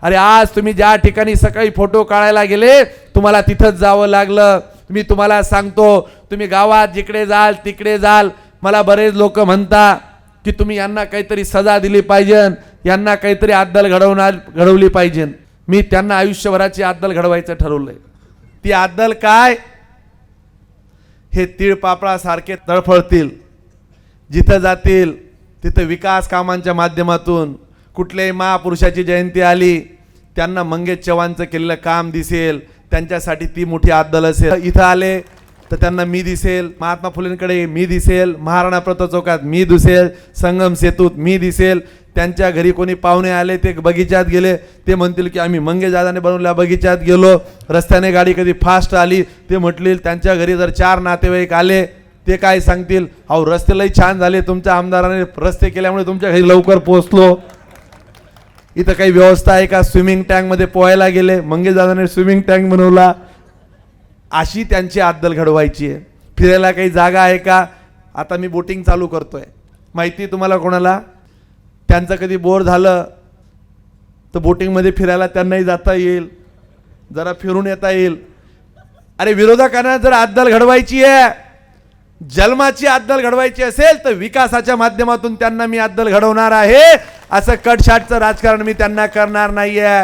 अरे आज तुम्ही ज्या ठिकाणी सकाळी फोटो काढायला गेले तुम्हाला तिथंच जावं लागलं। मी तुम्हाला सांगतो, तुम्ही गावात जिकडे जाल तिकडे जाल, मला बरेच लोक म्हणता की तुम्ही यांना काहीतरी सजा दिली पाहिजे, यांना काहीतरी अद्दल घडवली पाहिजे। मी त्यांना आयुष्यभराची अद्दल घडवायचं ठरवलंय। ती अद्दल काय? हे तीळपापळासारखे तळफळतील, जिथं जातील तिथं विकास कामांच्या माध्यमातून कुठल्याही महापुरुषाची जयंती आली त्यांना मंगेश चव्हाणचं केलेलं काम दिसेल, त्यांच्यासाठी ती मोठी अद्दल असेल। इथं आले तर त्यांना मी दिसेल, महात्मा फुलेंकडे मी दिसेल, महाराणा प्रताप चौकात मी दिसेल, संगम सेतूत मी दिसेल। त्यांच्या घरी कोणी पाहुणे आले, ते बगीच्यात गेले, ते म्हणतील की आम्ही मंगेश दादाने बनवलेल्या बगीच्यात गेलो। रस्त्याने गाडी कधी फास्ट आली, ते म्हटतील त्यांच्या घरी जर 4 नातेवाईक आले, ते काय सांगतील, अहो रस्ते लई छान झाले, तुमच्या आमदाराने रस्ते केल्यामुळे तुमच्या घरी लवकर पोहोचलो। इथं काही व्यवस्था आहे का? स्विमिंग टँकमध्ये पोहायला गेले, मंगेश दादाने स्विमिंग टँक बनवला। अशी त्यांची अद्दल घडवायची आहे। फिरायला काही जागा आहे का? आता मी बोटिंग चालू करतोय, माहिती तुम्हाला कोणाला? त्यांचं कधी बोर झालं तर बोटिंगमध्ये फिरायला त्यांनाही जाता येईल, जरा फिरून येता येईल। अरे विरोधकांना जर अद्दल घडवायची आहे, जन्माची अद्दल घडवायची असेल तर विकासाच्या माध्यमातून त्यांना मी अद्दल घडवणार आहे। असं कटशाटचं राजकारण मी त्यांना करणार नाहीये।